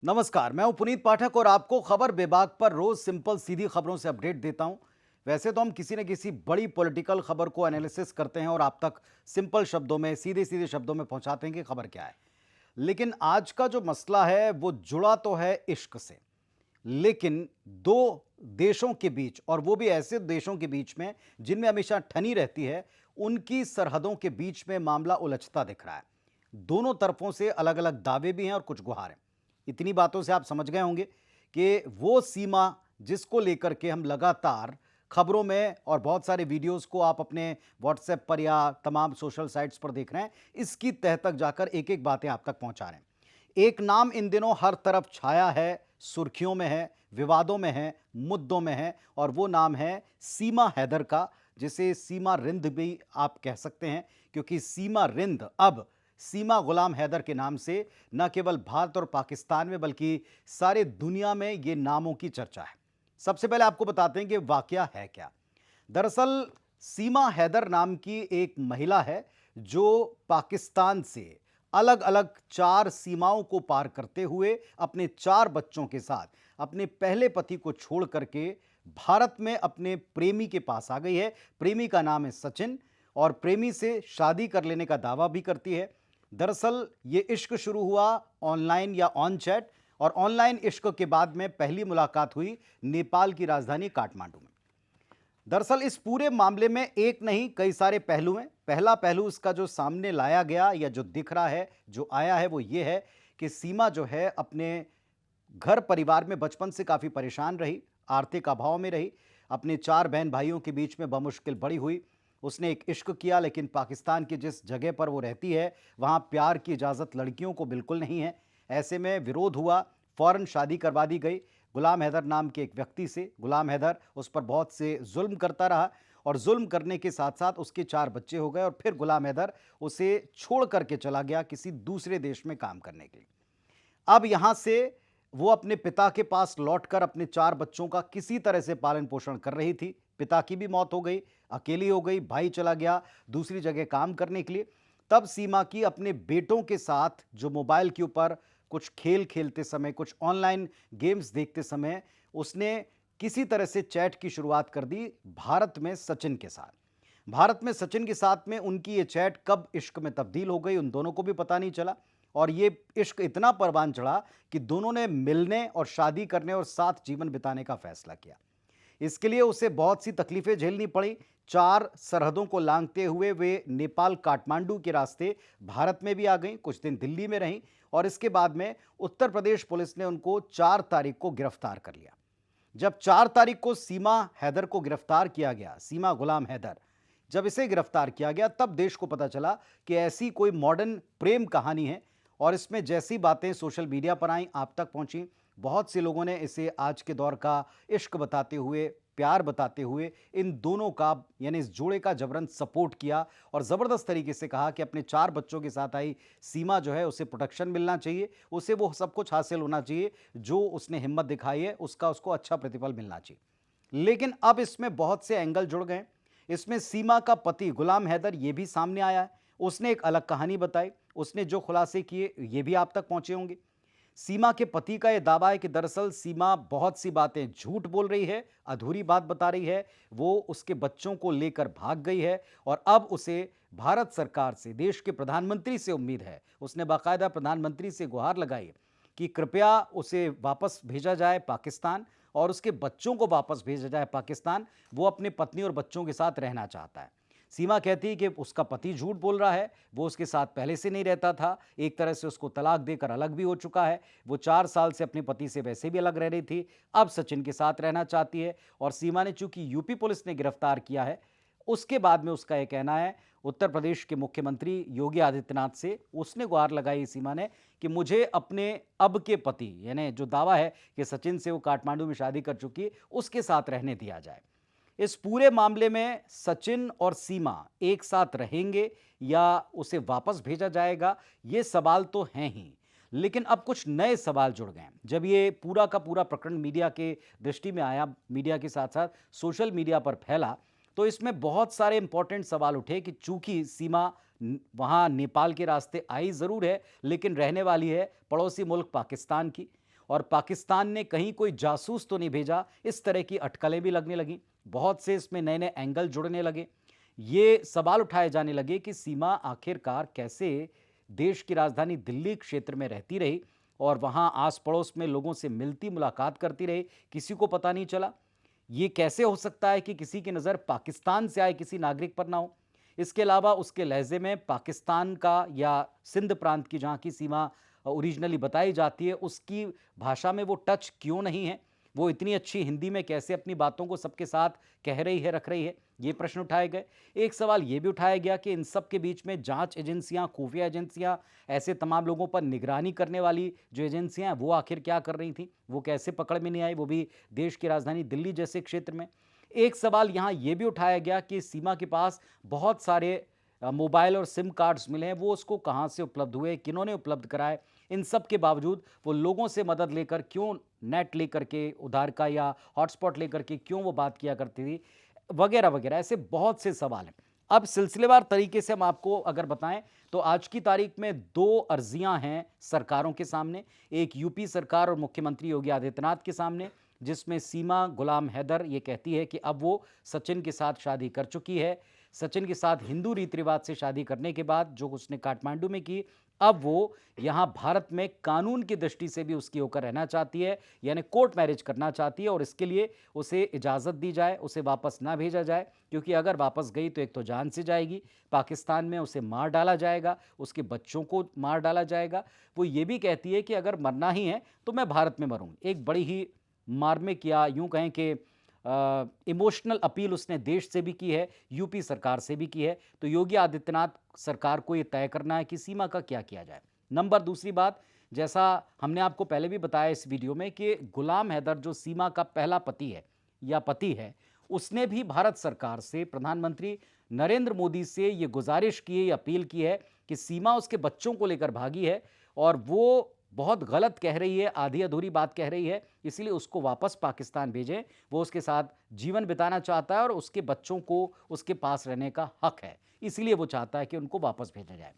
नमस्कार, मैं हूं पुनीत पाठक और आपको खबर विभाग पर रोज सिंपल सीधी खबरों से अपडेट देता हूं। वैसे तो हम किसी न किसी बड़ी पॉलिटिकल खबर को एनालिसिस करते हैं और आप तक सिंपल शब्दों में सीधे सीधे शब्दों में पहुंचाते हैं कि खबर क्या है। लेकिन आज का जो मसला है वो जुड़ा तो है इश्क से, लेकिन दो देशों के बीच, और वो भी ऐसे देशों के बीच में जिनमें हमेशा ठनी रहती है, उनकी सरहदों के बीच में मामला उलझता दिख रहा है। दोनों तरफों से अलग अलग दावे भी हैं और कुछ गुहार हैं। इतनी बातों से आप समझ गए होंगे कि वो सीमा जिसको लेकर के हम लगातार खबरों में और बहुत सारे वीडियोस को आप अपने व्हाट्सएप पर या तमाम सोशल साइट्स पर देख रहे हैं, इसकी तह तक जाकर एक एक बातें आप तक पहुंचा रहे हैं। एक नाम इन दिनों हर तरफ छाया है, सुर्खियों में है, विवादों में है, मुद्दों में है, और वो नाम है सीमा हैदर का, जिसे सीमा रिंद भी आप कह सकते हैं, क्योंकि सीमा रिंद अब सीमा गुलाम हैदर के नाम से न केवल भारत और पाकिस्तान में बल्कि सारे दुनिया में ये नामों की चर्चा है। सबसे पहले आपको बताते हैं कि वाकया है क्या। दरअसल सीमा हैदर नाम की एक महिला है जो पाकिस्तान से अलग अलग 4 सीमाओं को पार करते हुए अपने 4 बच्चों के साथ अपने पहले पति को छोड़ करके भारत में अपने प्रेमी के पास आ गई है। प्रेमी का नाम है सचिन और प्रेमी से शादी कर लेने का दावा भी करती है। दरअसल ये इश्क शुरू हुआ ऑनलाइन या ऑन चैट, और ऑनलाइन इश्क के बाद में पहली मुलाकात हुई नेपाल की राजधानी काठमांडू में। दरअसल इस पूरे मामले में एक नहीं कई सारे पहलू हैं। पहला पहलू इसका जो सामने लाया गया या जो दिख रहा है, जो आया है, वो ये है कि सीमा जो है अपने घर परिवार में बचपन से काफ़ी परेशान रही, आर्थिक अभाव में रही, अपने 4 बहन भाइयों के बीच में बमुश्किल बड़ी हुई। उसने एक इश्क किया, लेकिन पाकिस्तान की जिस जगह पर वो रहती है, वहाँ प्यार की इजाज़त लड़कियों को बिल्कुल नहीं है। ऐसे में विरोध हुआ, फ़ौरन शादी करवा दी गई गुलाम हैदर नाम के एक व्यक्ति से। गुलाम हैदर उस पर बहुत से जुल्म करता रहा और जुल्म करने के साथ-साथ उसके 4 बच्चे हो गए, और फिर गुलाम हैदर उसे छोड़ कर के चला गया किसी दूसरे देश में काम करने के लिए। अब यहां से वो अपने पिता के पास लौटकर अपने 4 बच्चों का किसी तरह से पालन पोषण कर रही थी। पिता की भी मौत हो गई, अकेली हो गई, भाई चला गया दूसरी जगह काम करने के लिए। तब सीमा की अपने बेटों के साथ जो मोबाइल के ऊपर कुछ खेल खेलते समय, कुछ ऑनलाइन गेम्स देखते समय उसने किसी तरह से चैट की शुरुआत कर दी भारत में सचिन के साथ। भारत में सचिन के साथ में उनकी ये चैट कब इश्क में तब्दील हो गई, उन दोनों को भी पता नहीं चला, और ये इश्क इतना परवान चढ़ा कि दोनों ने मिलने और शादी करने और साथ जीवन बिताने का फैसला किया। इसके लिए उसे बहुत सी तकलीफें झेलनी पड़ी। 4 सरहदों को लांघते हुए वे नेपाल काठमांडू के रास्ते भारत में भी आ गईं, कुछ दिन दिल्ली में रहीं, और इसके बाद में उत्तर प्रदेश पुलिस ने उनको 4 तारीख को गिरफ्तार कर लिया। जब 4 तारीख को सीमा हैदर को गिरफ्तार किया गया, सीमा गुलाम हैदर, जब इसे गिरफ्तार किया गया, तब देश को पता चला कि ऐसी कोई मॉडर्न प्रेम कहानी है, और इसमें जैसी बातें सोशल मीडिया पर आईं, आप तक पहुंची, बहुत से लोगों ने इसे आज के दौर का इश्क बताते हुए, प्यार बताते हुए इन दोनों का यानी इस जोड़े का जबरन सपोर्ट किया और ज़बरदस्त तरीके से कहा कि अपने 4 बच्चों के साथ आई सीमा जो है उसे प्रोटेक्शन मिलना चाहिए, उसे वो सब कुछ हासिल होना चाहिए जो उसने हिम्मत दिखाई है, उसका उसको अच्छा प्रतिफल मिलना चाहिए। लेकिन अब इसमें बहुत से एंगल जुड़ गए। इसमें सीमा का पति गुलाम हैदर ये भी सामने आया है। उसने एक अलग कहानी बताई, उसने जो खुलासे किए ये भी आप तक पहुंचे होंगे। सीमा के पति का यह दावा है कि दरअसल सीमा बहुत सी बातें झूठ बोल रही है, अधूरी बात बता रही है, वो उसके बच्चों को लेकर भाग गई है, और अब उसे भारत सरकार से, देश के प्रधानमंत्री से उम्मीद है। उसने बाकायदा प्रधानमंत्री से गुहार लगाई है कि कृपया उसे वापस भेजा जाए पाकिस्तान, और उसके बच्चों को वापस भेजा जाए पाकिस्तान। वो अपने पत्नी और बच्चों के साथ रहना चाहता है। सीमा कहती है कि उसका पति झूठ बोल रहा है, वो उसके साथ पहले से नहीं रहता था, एक तरह से उसको तलाक देकर अलग भी हो चुका है। वो 4 साल से अपने पति से वैसे भी अलग रह रही थी, अब सचिन के साथ रहना चाहती है। और सीमा ने, चूंकि यूपी पुलिस ने गिरफ्तार किया है, उसके बाद में उसका यह कहना है उत्तर प्रदेश के मुख्यमंत्री योगी आदित्यनाथ से, उसने गुहार लगाई सीमा ने कि मुझे अपने अब के पति, यानी जो दावा है कि सचिन से वो काठमांडू में शादी कर चुकी है, उसके साथ रहने दिया जाए। इस पूरे मामले में सचिन और सीमा एक साथ रहेंगे या उसे वापस भेजा जाएगा, ये सवाल तो हैं ही, लेकिन अब कुछ नए सवाल जुड़ गए हैं। जब ये पूरा का पूरा प्रकरण मीडिया के दृष्टि में आया, मीडिया के साथ साथ सोशल मीडिया पर फैला, तो इसमें बहुत सारे इंपॉर्टेंट सवाल उठे कि चूंकि सीमा वहां नेपाल के रास्ते आई जरूर है, लेकिन रहने वाली है पड़ोसी मुल्क पाकिस्तान की, और पाकिस्तान ने कहीं कोई जासूस तो नहीं भेजा, इस तरह की अटकलें भी लगने लगी। बहुत से इसमें नए नए एंगल जुड़ने लगे। ये सवाल उठाए जाने लगे कि सीमा आखिरकार कैसे देश की राजधानी दिल्ली क्षेत्र में रहती रही और वहां आस पड़ोस में लोगों से मिलती मुलाकात करती रही, किसी को पता नहीं चला। ये कैसे हो सकता है कि किसी की नज़र पाकिस्तान से आए किसी नागरिक पर ना हो? इसके अलावा उसके लहजे में पाकिस्तान का या सिंध प्रांत की जहाँ की सीमा ओरिजिनली बताई जाती है, उसकी भाषा में वो टच क्यों नहीं है? वो इतनी अच्छी हिंदी में कैसे अपनी बातों को सबके साथ कह रही है, रख रही है? ये प्रश्न उठाए गए। एक सवाल ये भी उठाया गया कि इन सब के बीच में जांच एजेंसियां, खुफिया एजेंसियां, ऐसे तमाम लोगों पर निगरानी करने वाली जो एजेंसियां हैं, वो आखिर क्या कर रही थी? वो कैसे पकड़ में नहीं आई, वो भी देश की राजधानी दिल्ली जैसे क्षेत्र में? एक सवाल यहाँ ये भी उठाया गया कि सीमा के पास बहुत सारे मोबाइल और सिम कार्ड्स मिले हैं, वो उसको कहाँ से उपलब्ध हुए, किन्होंने उपलब्ध कराए? इन सब के बावजूद वो लोगों से मदद लेकर क्यों, नेट लेकर के उधार का या हॉटस्पॉट लेकर के क्यों वो बात किया करती थी, वगैरह वगैरह, ऐसे बहुत से सवाल हैं। अब सिलसिलेवार तरीके से हम आपको अगर बताएं तो आज की तारीख में दो अर्जियां हैं सरकारों के सामने। एक यूपी सरकार और मुख्यमंत्री योगी आदित्यनाथ के सामने, जिसमें सीमा गुलाम हैदर ये कहती है कि अब वो सचिन के साथ शादी कर चुकी है। सचिन के साथ हिंदू रीति रिवाज से शादी करने के बाद जो उसने काठमांडू में की, अब वो यहाँ भारत में कानून की दृष्टि से भी उसकी होकर रहना चाहती है, यानी कोर्ट मैरिज करना चाहती है और इसके लिए उसे इजाज़त दी जाए, उसे वापस ना भेजा जाए, क्योंकि अगर वापस गई तो एक तो जान से जाएगी, पाकिस्तान में उसे मार डाला जाएगा, उसके बच्चों को मार डाला जाएगा। वो ये भी कहती है कि अगर मरना ही है तो मैं भारत में मरूंगी। एक बड़ी ही मार्मिक या यूं कहें कि इमोशनल अपील उसने देश से भी की है, यूपी सरकार से भी की है। तो योगी आदित्यनाथ सरकार को ये तय करना है कि सीमा का क्या किया जाए। नंबर दूसरी बात, जैसा हमने आपको पहले भी बताया इस वीडियो में कि गुलाम हैदर जो सीमा का पहला पति है या पति है, उसने भी भारत सरकार से, प्रधानमंत्री नरेंद्र मोदी से ये गुजारिश की है, ये अपील की है कि सीमा उसके बच्चों को लेकर भागी है और वो बहुत गलत कह रही है, आधी अधूरी बात कह रही है, इसलिए उसको वापस पाकिस्तान भेजें। वो उसके साथ जीवन बिताना चाहता है और उसके बच्चों को उसके पास रहने का हक है, इसलिए वो चाहता है कि उनको वापस भेजा जाए।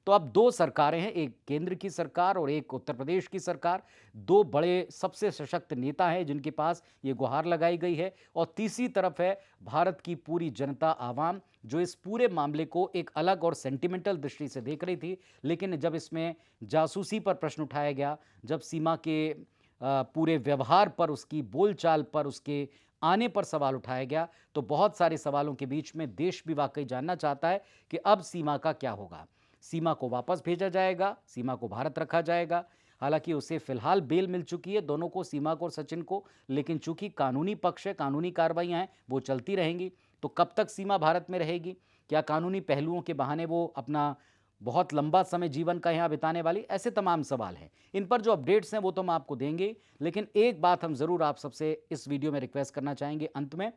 तो अब दो सरकारें हैं, एक केंद्र की सरकार और एक उत्तर प्रदेश की सरकार। दो बड़े सबसे सशक्त नेता हैं जिनके पास ये गुहार लगाई गई है और तीसरी तरफ है भारत की पूरी जनता, आवाम, जो इस पूरे मामले को एक अलग और सेंटिमेंटल दृष्टि से देख रही थी। लेकिन जब इसमें जासूसी पर प्रश्न उठाया गया, जब सीमा के पूरे व्यवहार पर, उसकी बोलचाल पर, उसके आने पर सवाल उठाया गया, तो बहुत सारे सवालों के बीच में देश भी वाकई जानना चाहता है कि अब सीमा का क्या होगा। सीमा को वापस भेजा जाएगा, सीमा को भारत रखा जाएगा। हालांकि उसे फिलहाल बेल मिल चुकी है, दोनों को, सीमा को और सचिन को, लेकिन चूंकि कानूनी पक्ष है, कानूनी कार्रवाइयां हैं, वो चलती रहेंगी। तो कब तक सीमा भारत में रहेगी? क्या कानूनी पहलुओं के बहाने वो अपना बहुत लंबा समय जीवन का यहाँ बिताने वाली? ऐसे तमाम सवाल हैं। इन पर जो अपडेट्स हैं वो तो हम आपको देंगे, लेकिन एक बात हम ज़रूर आप सबसे इस वीडियो में रिक्वेस्ट करना चाहेंगे अंत में,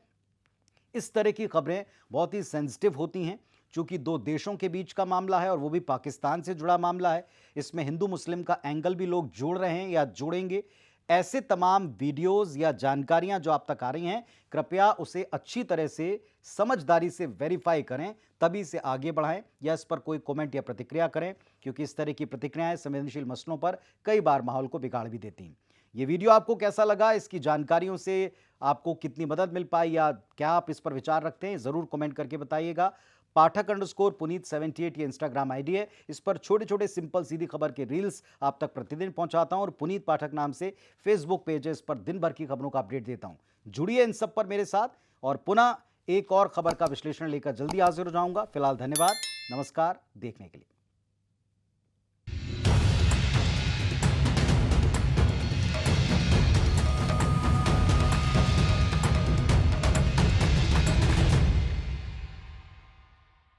इस तरह की खबरें बहुत ही सेंसिटिव होती हैं, चूंकि दो देशों के बीच का मामला है और वो भी पाकिस्तान से जुड़ा मामला है। इसमें हिंदू मुस्लिम का एंगल भी लोग जोड़ रहे हैं या जोड़ेंगे। ऐसे तमाम वीडियोस या जानकारियां जो आप तक आ रही हैं, कृपया उसे अच्छी तरह से समझदारी से वेरीफाई करें, तभी से आगे बढ़ाएं या इस पर कोई कमेंट या प्रतिक्रिया करें, क्योंकि इस तरह की प्रतिक्रियाएं संवेदनशील मसलों पर कई बार माहौल को बिगाड़ भी देती हैं। ये वीडियो आपको कैसा लगा, इसकी जानकारियों से आपको कितनी मदद मिल पाई या क्या आप इस पर विचार रखते हैं, ज़रूर कमेंट करके बताइएगा। पाठक_पुनीत78 ये इंस्टाग्राम आईडी है। इस पर छोटे छोटे सिंपल सीधी खबर के रील्स आप तक प्रतिदिन पहुंचाता हूं और पुनीत पाठक नाम से फेसबुक पेज है, इस पर दिन भर की खबरों का अपडेट देता हूं। जुड़िए इन सब पर मेरे साथ और पुनः एक और खबर का विश्लेषण लेकर जल्दी हाजिर हो जाऊंगा। फिलहाल धन्यवाद, नमस्कार देखने के लिए।